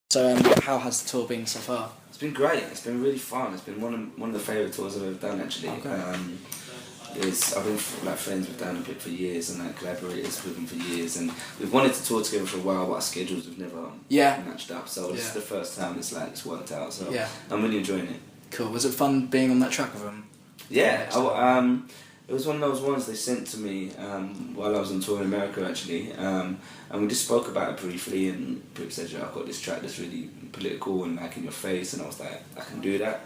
So, how has the tour been so far? It's been great. It's been really fun. It's been one of the favourite tours I've ever done actually. Okay. I've been friends with Dan a bit for years and collaborators with him for years, and we've wanted to tour together for a while, but our schedules have never matched up. So this is the first time it's worked out. So I'm really enjoying it. Cool. Was it fun being on that track with him? Yeah. It was one of those ones they sent to me while I was on tour in America actually, and we just spoke about it briefly, and Pip said, I've got this track that's really political and like in your face, and I was like, I can do that.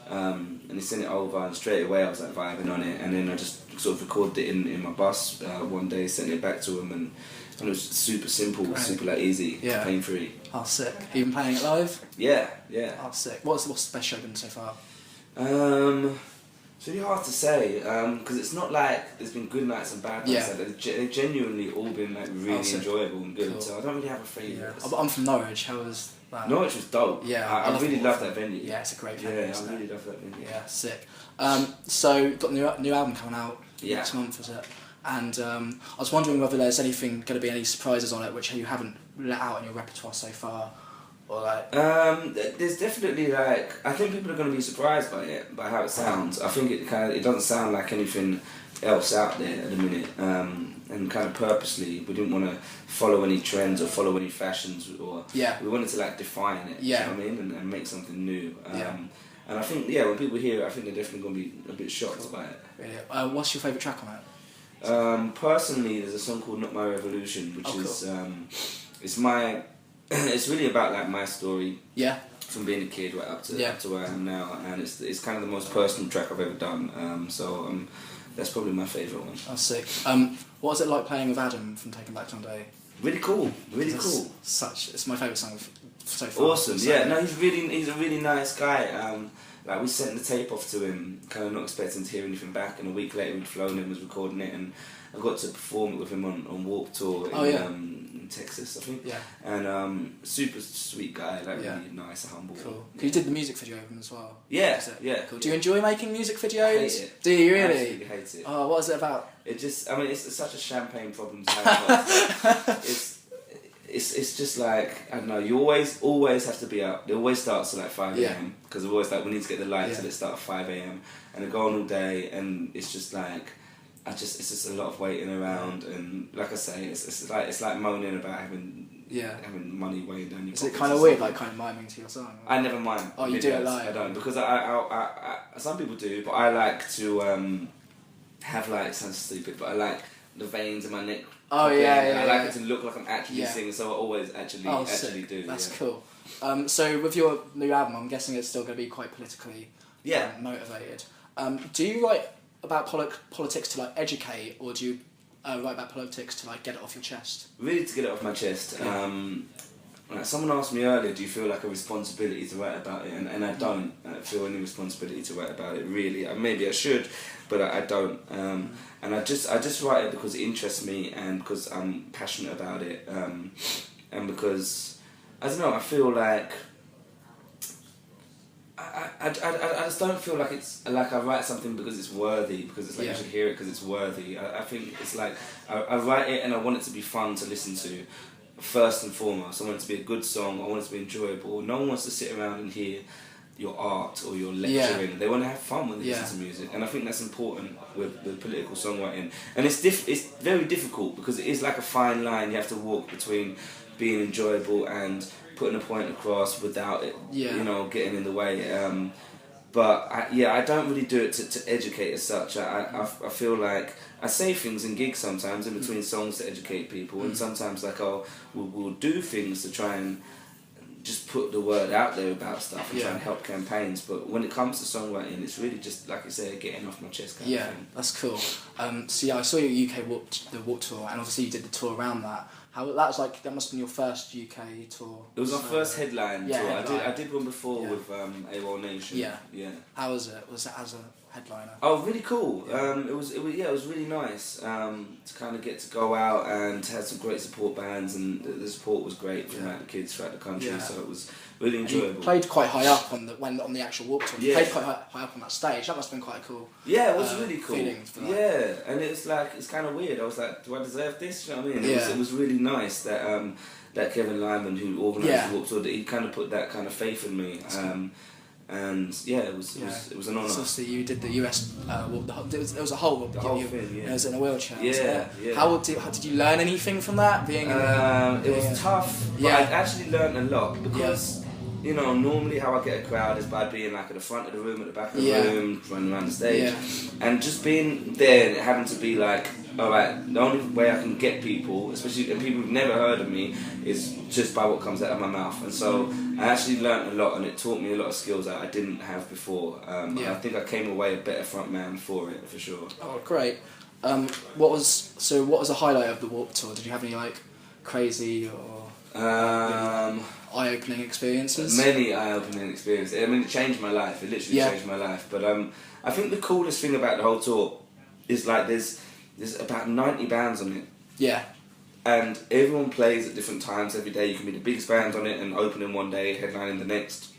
And he sent it over, and straight away I was like vibing on it, and then I just sort of recorded it in my bus one day, sent it back to him, and it was super simple, super easy, pain free. Oh, sick. Even playing it live? Yeah. Oh, sick. What's the best show been so far? It's really hard to say because it's not like there's been good nights and bad nights. They've genuinely all been like really enjoyable and good. Cool. So I don't really have a favourite. Yeah. I'm from Norwich. How was that? Norwich was dope. Yeah, I really love that venue. Yeah, it's a great venue. Yeah, I really love that venue. Yeah, sick. So got a new album coming out next month, is it? And I was wondering whether there's going to be any surprises on it which you haven't let out in your repertoire so far. Or like... there's definitely I think people are going to be surprised by it, by how it sounds. I think it doesn't sound like anything else out there at the minute, and kind of purposely we didn't want to follow any trends or follow any fashions, or we wanted to define it. You know what I mean, and make something new. And I think when people hear it, I think they're definitely going to be a bit shocked by it. Really? What's your favourite track on it? Personally, there's a song called "Not My Revolution," which is it's my it's really about my story. Yeah. From being a kid right up to where I am now, and it's kind of the most personal track I've ever done. So that's probably my favourite one. Oh, sick. What was it like playing with Adam from Taking Back Sunday? Really cool. Really cool. It's my favourite song so far. Awesome. So, no, he's a really nice guy. We sent the tape off to him, kind of not expecting to hear anything back, and a week later we'd flown him, was recording it, and I got to perform it with him on Warped Tour in Texas, I think. Yeah. And super sweet guy, really nice, humble. Cool. You did the music video of him as well. Yeah. Cool. Do you enjoy making music videos? I hate it. Do you really? I absolutely hate it. Oh, what is it about? It's such a champagne problem to have. It's just I don't know, you always have to be up. It always starts at 5 a.m. because we're always we need to get the lights and it starts at 5 a.m. and they go on all day, and it's just it's just a lot of waiting around, and like I say, it's like moaning about having money weighing down your pockets. Is it kind of weird, kind of miming to your song? I never mime. Oh, you do it live? I don't, because I some people do, but I like to have it sounds stupid, but I like the veins in my neck. Oh yeah. I like it to look like I'm actually singing, so I always actually do. That's cool. So with your new album, I'm guessing it's still going to be quite politically motivated. Do you write about politics to educate, or do you write about politics to get it off your chest? Really, to get it off my chest. Someone asked me earlier, do you feel a responsibility to write about it? And I don't feel any responsibility to write about it, really. Maybe I should, but I don't. And I just write it because it interests me, and because I'm passionate about it, and because, I don't know, I feel I just don't feel like it's I write something because it's worthy, because it's you should hear it because it's worthy. I think it's I write it and I want it to be fun to listen to, first and foremost. I want it to be a good song, I want it to be enjoyable. No one wants to sit around and hear your art or your lecturing. They want to have fun when they listen to music, and I think that's important with political songwriting. And it's very difficult because it is a fine line you have to walk between being enjoyable and putting a point across without it, getting in the way. But I don't really do it to educate as such. I feel I say things in gigs sometimes in between songs to educate people, and sometimes we'll do things to try and just put the word out there about stuff and try and help campaigns. But when it comes to songwriting, it's really just, like I say, getting off my chest kind of thing. That's cool. So I saw your UK Warped Tour, and obviously you did the tour around that. How that was that must have been your first UK tour. It was our first headline tour. I did one before with AWOL Nation. Yeah. How was it? Was it as a headliner? Oh, really cool. It was really nice to kind of get to go out and had some great support bands, and the support was great from the kids throughout the country. So it was really enjoyable. And you played quite high up on the actual Warped Tour. You played quite high up on that stage. That must have been quite cool. Yeah, it was really cool. And it's it's kind of weird. I was like, do I deserve this? You know what I mean? It was really nice that that Kevin Lyman who organised the Warped Tour, that he kind of put that kind of faith in me. And yeah, it was an honour. So obviously you did the US it was a whole thing, yeah. It was in a wheelchair. Yeah. How did you learn anything from that? It was tough, but I actually learned a lot because you know, normally how I get a crowd is by being like at the front of the room, at the back of the room, running around the stage, and just being there and having to be like, all right, the only way I can get people, especially and people who've never heard of me, is just by what comes out of my mouth. And so I actually learnt a lot, and it taught me a lot of skills that I didn't have before. I think I came away a better front man for it, for sure. Oh, great. What was the highlight of the Warped Tour? Did you have any like crazy or eye-opening experiences? Many eye-opening experiences. I mean, it changed my life. It literally changed my life. But I think the coolest thing about the whole tour is like there's about 90 bands on it. Yeah. And everyone plays at different times every day. You can be the biggest band on it and opening one day, headlining the next.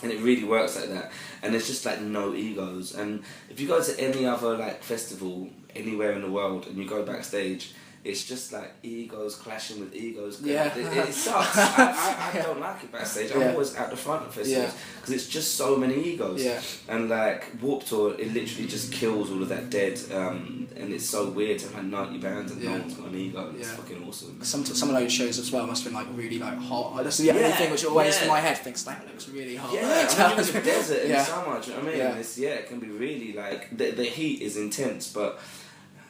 And it really works like that. And there's just like no egos. And if you go to any other like festival anywhere in the world and you go backstage, it's just like egos clashing with egos. Yeah. It sucks. I don't like it backstage. I'm always at the front of festivals because it's just so many egos. Yeah. And like Warped Tour, it literally just kills all of that dead. And it's so weird to have like 90 bands and no one's got an ego. It's fucking awesome. Some of those shows as well must have been like really like hot. That's the only thing which always in my head thinks that looks really hot. Yeah, I mean, it's a desert in summer. Do you know what I mean? Yeah. It's, it can be really like the heat is intense, but.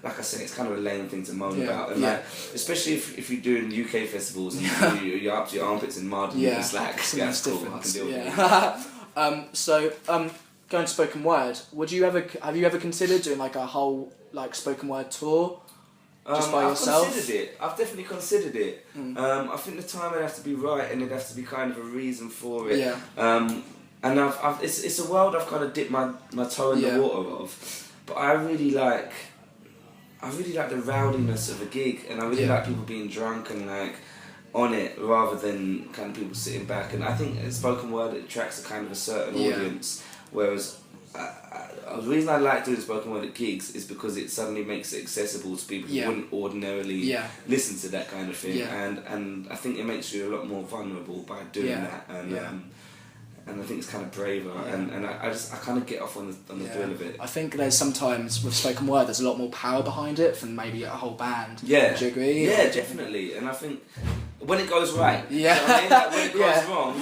Like I say, it's kind of a lame thing to moan about, and like, especially if you're doing UK festivals and you're up to your armpits in mud, and it's like that's cool. I can deal with it. So going to spoken word, have you ever considered doing like a whole like spoken word tour just by yourself? I've considered it. I've definitely considered it. I think the time would have to be right, and it'd have to be kind of a reason for it. Yeah. And it's a world I've kind of dipped my toe in the water of, but I really like the rowdiness of a gig, and I really like people being drunk and like on it rather than kind of people sitting back. And I think spoken word, it attracts a kind of a certain audience, whereas the reason I like doing spoken word at gigs is because it suddenly makes it accessible to people who wouldn't ordinarily listen to that kind of thing, and I think it makes you a lot more vulnerable by doing that. And I think it's kind of braver, and I kind of get off on the thrill of it. I think there's sometimes with spoken word there's a lot more power behind it than maybe a whole band. Yeah. Do you agree? Yeah, definitely. And I think when it goes right, when it goes wrong,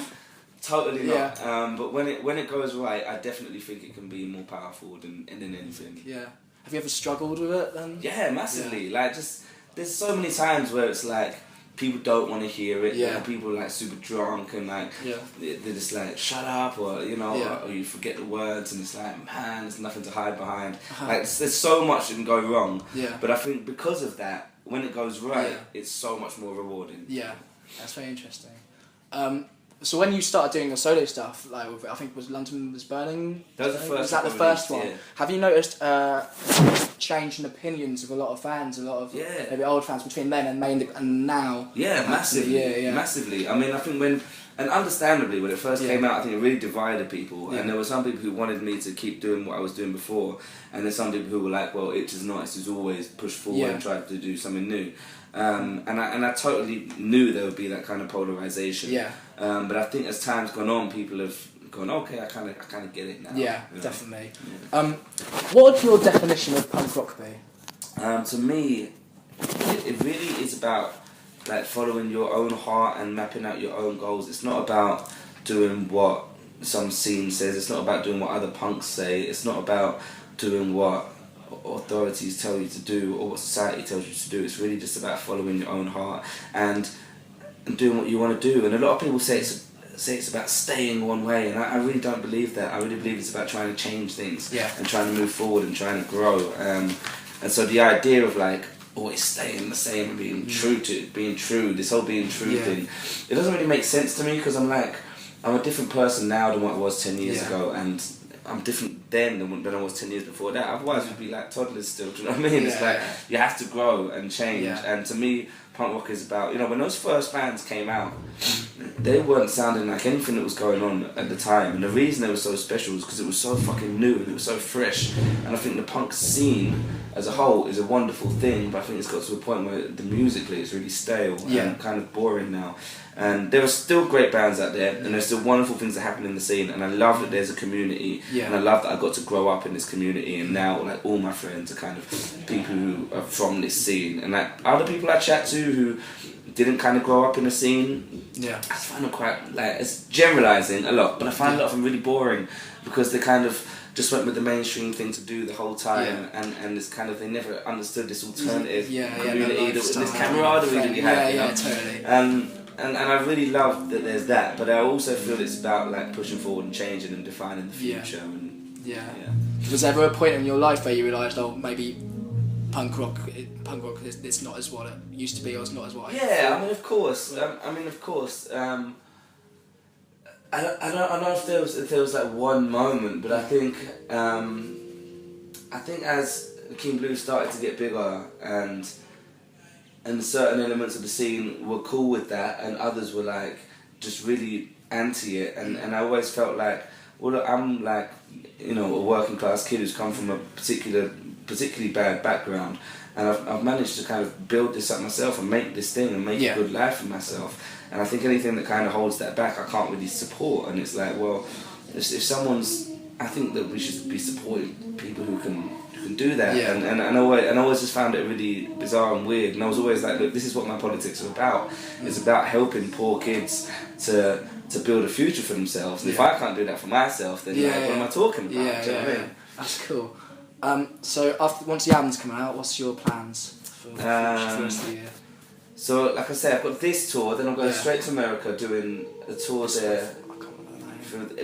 totally not. But when it goes right, I definitely think it can be more powerful than anything. Yeah. Have you ever struggled with it then? Yeah, massively. Like there's so many times where it's like. People don't want to hear it. And people are like super drunk and like they're just like shut up or or you forget the words and it's like man, there's nothing to hide behind. Like there's so much that can go wrong. But I think because of that, when it goes right, it's so much more rewarding. Yeah, that's very interesting. So when you started doing your solo stuff, like I think London Was Burning. That was the first. Was that the first one? Yeah. Have you noticed change in opinions of a lot of fans, a lot of maybe old fans between then and now? Yeah, massively. Massively. I mean, I think and understandably, when it first came out, I think it really divided people. And there were some people who wanted me to keep doing what I was doing before, and there's some people who were like, "Well, Itch is nice. Who's always pushed forward and tried to do something new." And I totally knew there would be that kind of polarization. But I think as time's gone on, people have gone, okay, I kind of get it now. Yeah, definitely. What would your definition of punk rock be? To me, it really is about like following your own heart and mapping out your own goals. It's not about doing what some scene says. It's not about doing what other punks say. It's not about doing what authorities tell you to do or what society tells you to do. It's really just about following your own heart and doing what you want to do. And a lot of people say it's about staying one way, and I really don't believe that. I really believe it's about trying to change things and trying to move forward and trying to grow. And so the idea of like always staying the same and being true, this whole being true thing, it doesn't really make sense to me because I'm a different person now than what I was 10 years ago, and I'm different then than I was 10 years before that. Otherwise we'd be like toddlers still, do you know what I mean? It's like you have to grow and change, and to me punk rock is about. You know, when those first bands came out, they weren't sounding like anything that was going on at the time, and the reason they were so special was because it was so fucking new and it was so fresh. And I think the punk scene as a whole is a wonderful thing, but I think it's got to a point where the musically it's really stale and kind of boring now. And there are still great bands out there, and there's still wonderful things that happen in the scene, and I love that there's a community, and I love that I got to grow up in this community, and now like all my friends are kind of people who are from this scene, and like other people I chat to who didn't kind of grow up in the scene, I find them quite, like, it's generalising a lot, but I find a lot of them really boring because they kind of just went with the mainstream thing to do the whole time, and it's kind of, they never understood this alternative community, this camaraderie that we have, you know? Totally. And I really love that there's that, but I also feel it's about like pushing forward and changing and defining the future. And was there ever a point in your life where you realised, oh, maybe punk rock it's not as what it used to be, or it's not as what I mean, of course. I don't know if there was like one moment, but I think as King Blue started to get bigger and certain elements of the scene were cool with that, and others were like just really anti it, and I always felt like, well, look, I'm like, you know, a working class kid who's come from a particularly bad background, and I've managed to kind of build this up myself and make this thing and make a good life for myself. And I think anything that kind of holds that back, I can't really support. And it's like, well, if someone's, I think that we should be supporting people who can do that. And I always just found it really bizarre and weird. And I was always like, look, this is what my politics are about. It's about helping poor kids to build a future for themselves. And if I can't do that for myself, then what am I talking about? Do you know what I mean? That's cool. So once the album's come out, what's your plans for the rest of the year? So, like I said, I've got this tour, then I'm going straight to America, doing a tour there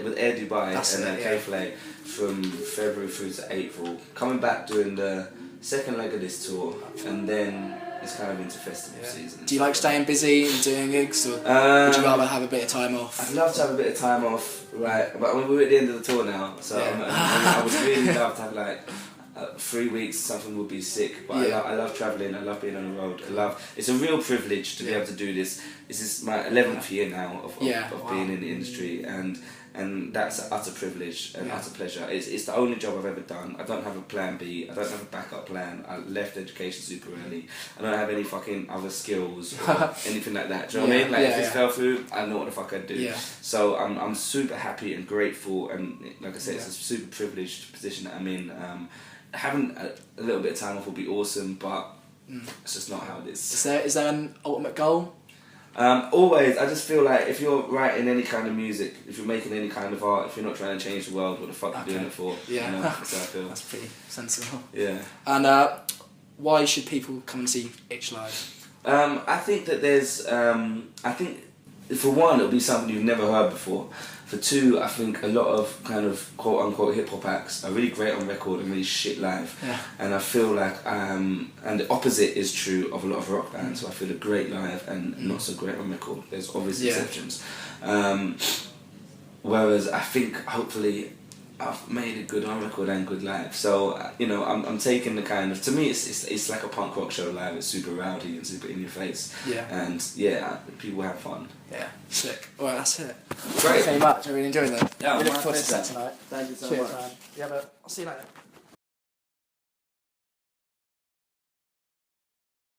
with Air Dubai and K-Flay from February through to April. Coming back doing the second leg of this tour, and then it's kind of into festival season. Do you like staying busy and doing gigs, or would you rather have a bit of time off? I'd love to have a bit of time off, right? But I mean, we're at the end of the tour now, so I would really love to have like 3 weeks, something would be sick, but I love travelling, I love being on the road, it's a real privilege to be able to do this. This is my 11th year now of being in the industry, and that's an utter privilege and utter pleasure. It's the only job I've ever done. I don't have a plan B, I don't have a backup plan, I left education super early, I don't have any fucking other skills or anything like that, do you know what I mean? Like if this fell through, I know what the fuck I'd do. So I'm super happy and grateful, and like I said, it's a super privileged position that I'm in. Having a little bit of time off would be awesome, but it's just not how it is. Is there an ultimate goal? Always, I just feel like if you're writing any kind of music, if you're making any kind of art, if you're not trying to change the world, what the fuck are you doing it for? Yeah, you know, that's how I feel. That's pretty sensible. Yeah. And why should people come and see Itch live? I think that there's, I think for one, it'll be something you've never heard before. For two, I think a lot of kind of quote unquote hip hop acts are really great on record and really shit live. And I feel like, and the opposite is true of a lot of rock bands. So I feel they're great live and not so great on record. There's obvious exceptions. Whereas I think hopefully I've made it good on record and good live. So you know, I'm taking the kind of, to me it's like a punk rock show live. It's super rowdy and super in your face. And people have fun. Yeah, sick. Alright, that's it. Great. Thank you very much. I really enjoyed that. Yeah, we look forward to that tonight. Thank you so Cheers, much. man. I'll see you later.